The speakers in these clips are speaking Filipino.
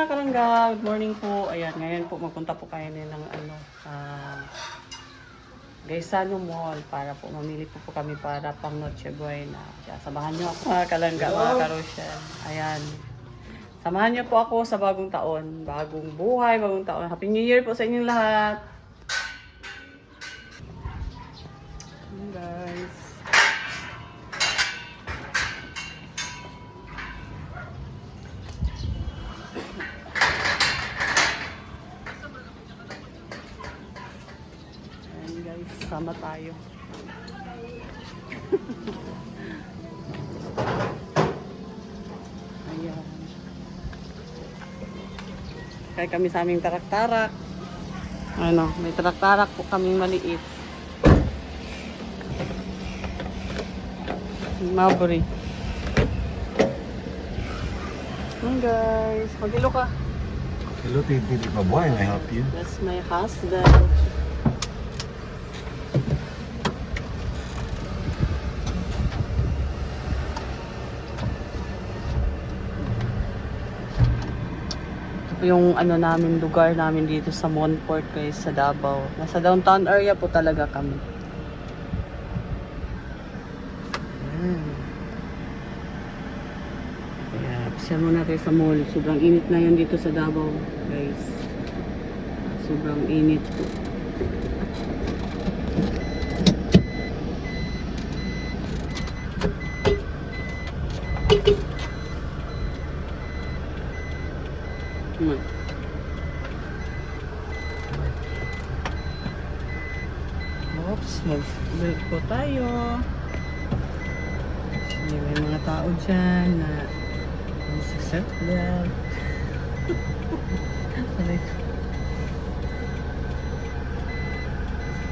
kalangga, good morning po. Ayan, ngayon po magpunta po kayo ng Gaisano Mall para po mamili po kami para pang Noche Buena. Kaya samahan niyo ako mga kalangga, mga karosyal. Ayan. Samahan niyo po ako sa bagong taon. Bagong buhay, bagong taon. Happy New Year po sa inyong lahat. Ayan, guys. Sama tayo. Ayan. Kaya kami sa aming tarak-tarak. Ano, may tarak-tarak po kaming maliit. Mabri. Hey guys, magilo ka. Hello, Titi Pabuhay. May I help you? That's my husband. Yung ano namin, lugar namin dito sa Montfort guys, sa Davao. Nasa downtown area po talaga kami. Kaya siya muna tayo sa mall. Sobrang init na yun dito sa Davao guys. Sobrang init po. Oops, mag-break po tayo. May mga tao dyan na nasa-seatbelt.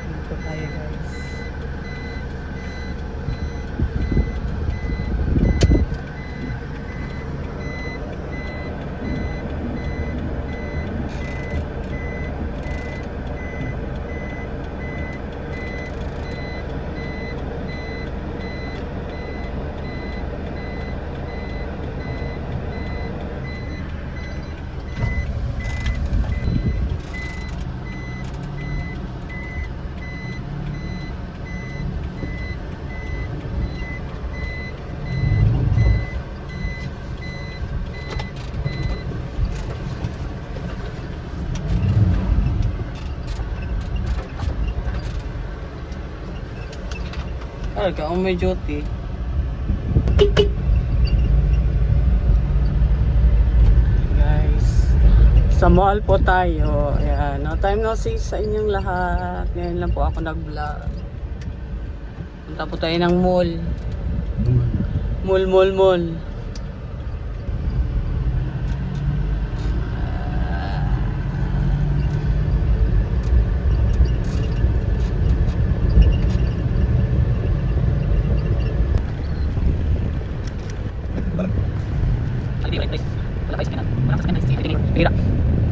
Dito tayo guys. Talaga, may duty. Guys, sa mall po tayo. Ayan, no time no see sa inyong lahat. Ngayon lang po ako nag-vlog. Punta po tayo ng mall. Mall.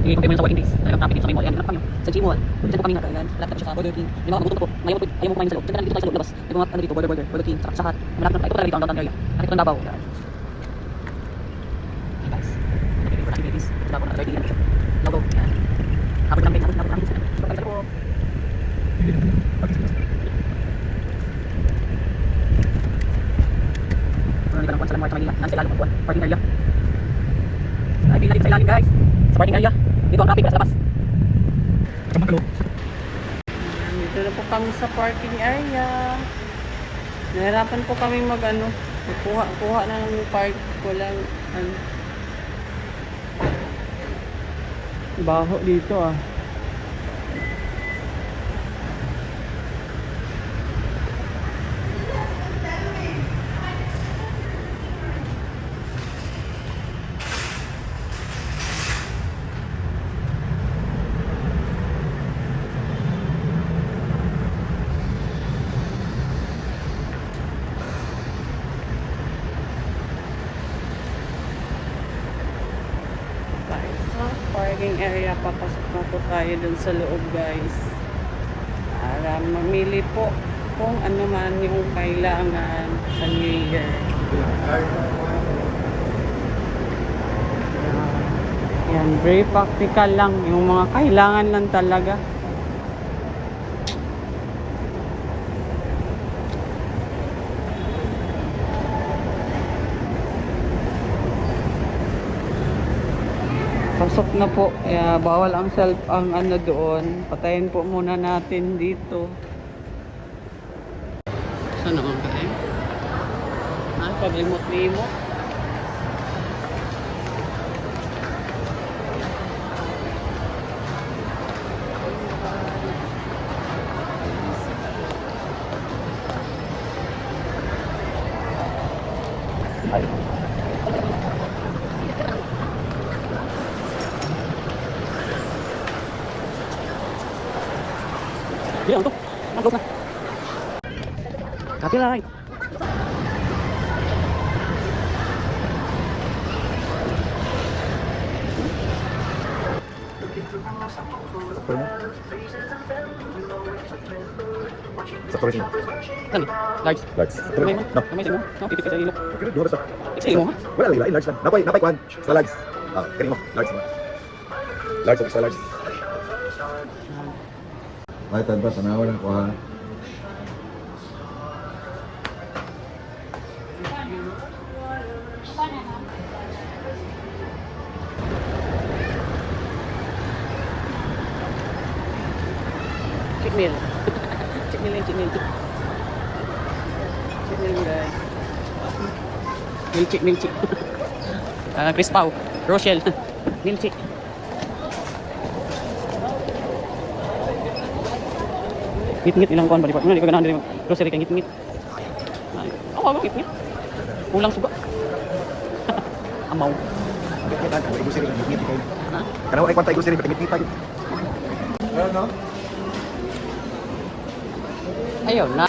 Hindi ko sa working days. Nagkakapit sa may mall. Ayan, kami sa G-Mall. Dito po kami nga. Ayan, laptop siya sa Burger King. Hindi mo magugutom po. Ayaw mo kumain sa loob. Dito tayo sa loob labas. Ito mga ano dito, Burger King. Saka malapit na ito talaga dito ang downtown area. Nakita ko ng Davao. Ayan. Guys. Activities. Ito po na 30 dito. Logo. Ayan. Habang namin. Ito po. Dito lang po sa Lamuar sa Manila. Nasa ilalim po. Parking area. Ay, pila dito sa ilalim guys. Sa parking area. Dito ang traffic sa labas. Dito na po kami sa parking area. Nahirapan po kami kuha ng park. Walang baho dito ah. Parking area, papasok na po tayo dun sa loob guys para mamili po kung ano man yung kailangan sa New Year. Yan, very practical lang. Yung mga kailangan lang talaga. Pasok na po. Bawal ang ang ano doon. Patayin po muna natin dito. Saan naman kayo? Paglimot-limot. Bilang tuh, masuk na. Kaki lang. Sa Torres mo? Kan, large. Large. Kamay mo. No. Kamay mo. No, pipit sa ilok. Okay, di ba basta? Excel mo ha? Wala lang, large lang. Napay kwan. Sa large. Kani mo, large mo. Large o extra large. Ay, tanda, tanawa lang ko ha. Chick meal. Chick meal yan, chick meal. Chick meal guys. Milchik, milchik. Chris Pau. Rochelle. Milchik. Ngit-ngit ilang kuhan ba? Di ko ganahan din grocery kay ngit-ngit. Oo, ngit-ngit. Kulang suga. Amaw. Kanawa ay kwanta igusiri, patingit tayo. Ano? Ayun na.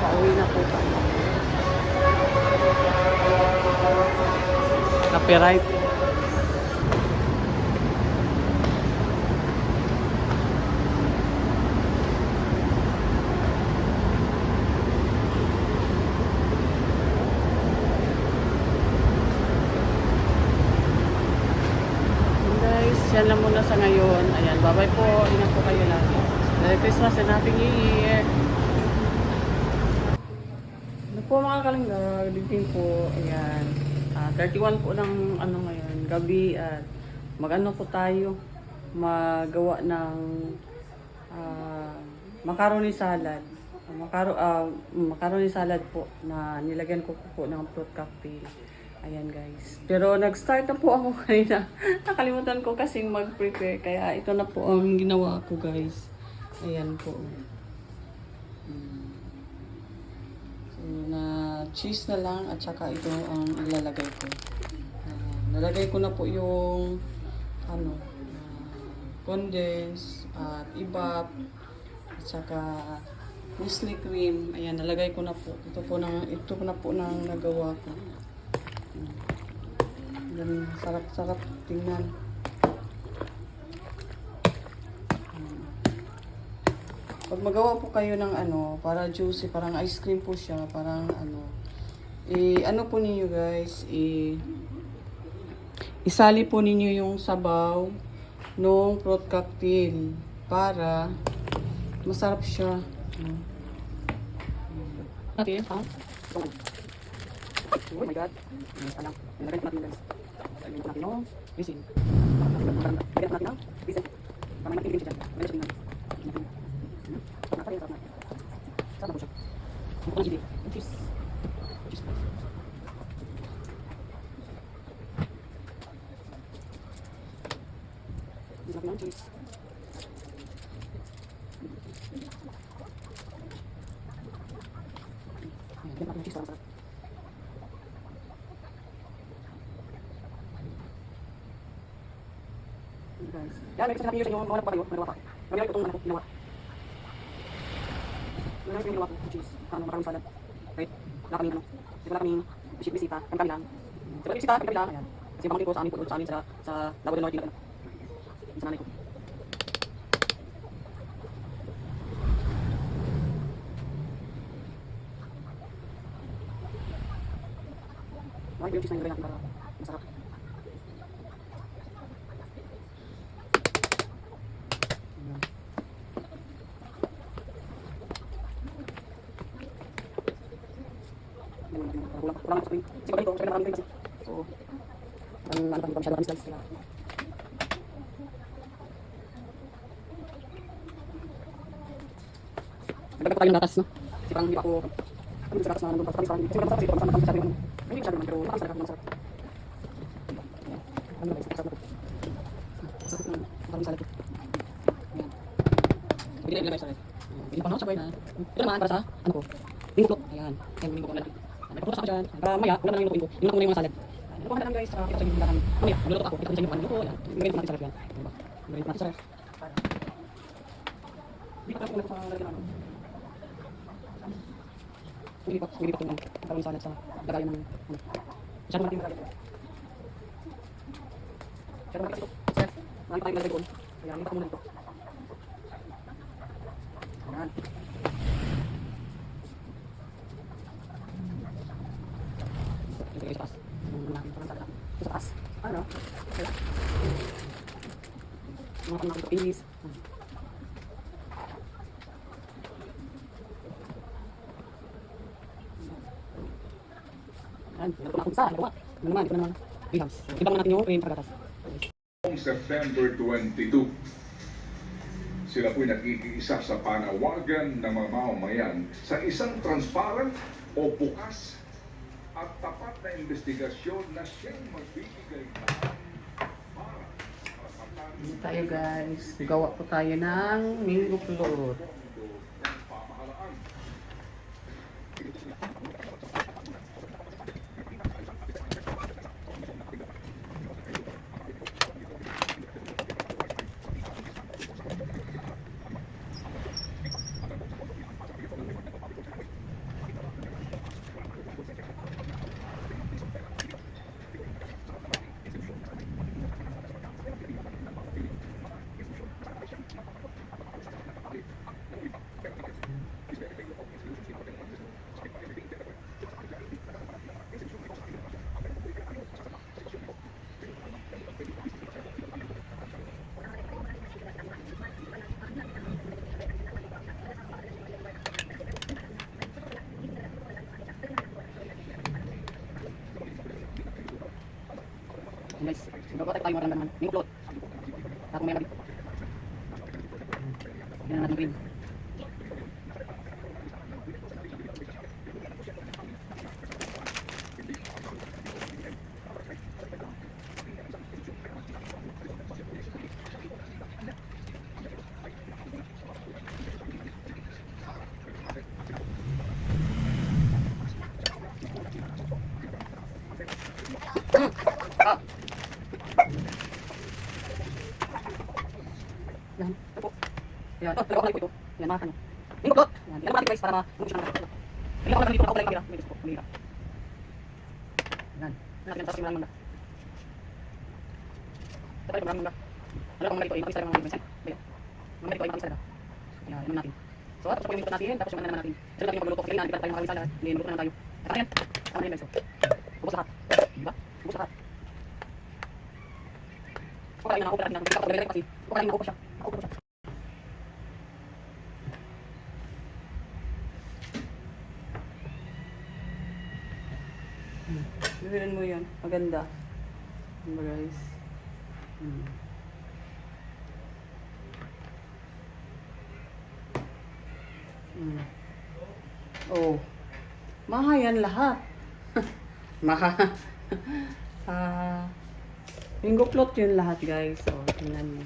Pauwi na po tayo. Copyright. Guys, yan lang muna sa ngayon. Ayan, bye-bye po. Ingat po kayo lagi. Merry Christmas and Happy New Year. Ano po mga kalangga, din po, ayan, 31 po ng ano ngayon, gabi at mag-ano po tayo, magawa ng macaroni salad. Macaroni salad po na nilagyan ko po ng fruit cocktail. Ayan guys. Pero nag-start na po ako kanina. Nakalimutan ko kasing mag-prepare. Kaya ito na po ang ginawa ko guys. Ayan po. So, na cheese na lang at saka ito ang ilalagay ko. Nalagay ko na po yung condense at ibap at saka muesli cream. Ayan, nalagay ko na po. Ito po na po nang nagawa ko. Sarap-sarap tingnan. Pag magawa po kayo ng para juicy, parang ice cream po siya, parang ano po ninyo guys, isali po ninyo yung sabaw nung fruit cocktail para masarap siya. Okay, ha? Oh my god. Alam, nilagay natin guys. Lagyan natin yung resin. Lagyan natin ang resin. Kamay natin yung resin dyan. Lagyan natin. Sarap na tayo, sarap na. Sarap na po siya. Yung po ng chili. Yung cheese. Cheese. Lagyan natin ang cheese. Lagyan natin yung cheese, sarap. Guys. Yan, may sinabi nyo sa inyo, mga nagpapagayo, nagawa ka. Nagawa ko itong ginawa. Nagawa ko yung ginawa ko, cheese. Maraming salad. Okay? Wala kaming wala kaming bisita. Kami lang. Diba bisita, kami lang. Ayan. Kasi pamangkin ko sa amin sa Lagos del Norte. Sa nanay ko. Okay, yung cheese na nilagay natin para masarap. Kurang sa cream. Kasi pag ito, kaya maraming cream. So, ang pa masyado maraming slice. Nagdagdag pa tayong gatas, no? Kasi parang hindi pa ako sa gatas na nandun pa. Kasi masarap kasi ito, masarap masyado yung hindi masyado naman, pero masarap. Ano guys, masarap na po. Masarap na, maraming salad po. Ayan. Hindi na ilagay salad. Hindi pa sa buhay na. Ito naman para sa, lingkot. Ayan. Ayan, lingkot ko na. Nagpaputas ako dyan. Para maya, ulam na lang yung lutuin ko. Yung muna yung mga salad. Ano po lang guys, para kita sa inyo lakan. Mamaya, magluluto ako. Kita sa inyo kung ano luto. Ayan. Ganito natin sarap yan. Ganito natin sarap. Hindi pa tayo sa lalagyan ano. Nilipat yung karoon yung salad sa lagayan ng masyado natin lagayan ito. Masyado natin ito. Sir, marami pa tayong lalagay doon. Kaya nilipat ko muna ito. Ayan. Ito yung taas. Ito sa taas. Ano? Mga pang nakita pinis. Ayan. Meron ko na akong isa. Nagawa. Ano naman? Ito naman. Greenhouse. Ibang natin yung cream pagkatas. Noong September 22, sila po'y nag-iisa sa panawagan ng mga mamamayan sa isang transparent o bukas at tapat na investigasyon na siyang magbibigay daan para karapatan Dito tayo guys. Gawa po tayo ng mango float. ng pamahalaan. Guys, gagawa tayo ng mango float. Tapos may dito. Yan natin green. Yan. Ito po. Yan. Ito po ito. Yan, mga kanya. Bingo plot. Yan. Ilan natin guys para ma-move siya ng Bili ako lang dito. Ako lang kamera. Dito po. Kamera. Yan. Natin tapos yung mangga. Tapos yung mangga. Ano kung malito? Ipapis tayo mga mangga. Bayo. Mga malito. Ipapis tayo. Yan. Inom natin. So, tapos po yung minto natin. Tapos yung ano naman natin. Sila natin yung pagluluto. Kailangan natin tayong makawin salad. Linuto naman tayo. At yan. Tama na yun guys. Ubus lahat. Diba? Ubus lahat. Kung na ako natin natin. Kung kasi. Kung na ako siya. Ako siya. Bibilin mo yun. Maganda. Ano ba guys? Oh. Maha yan lahat. Maha. Bingo plot yun lahat guys. So, tingnan mo.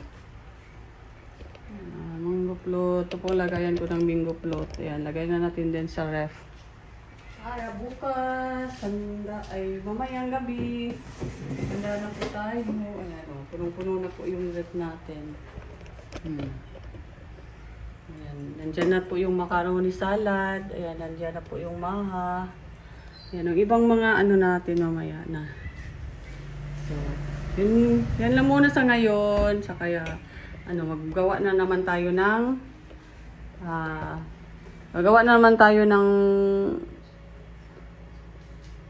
Bingo plot. Ito po lagayan ko ng bingo plot. Ayan, lagay na natin din sa ref. Para bukas, ay mamayang gabi. Handa na po tayo. Ayan o, punong-puno na po yung ref natin. Ayan, nandyan na po yung macaroni salad. Ayan, nandyan na po yung maha. Ayan, yung ibang mga ano natin mamaya na. So, yan lang muna sa ngayon. Sa kaya, maggawa na naman tayo ng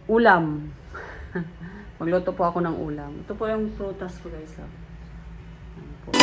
ulam. Magluto po ako ng ulam. Ito po yung prutas ko guys. Ayan po.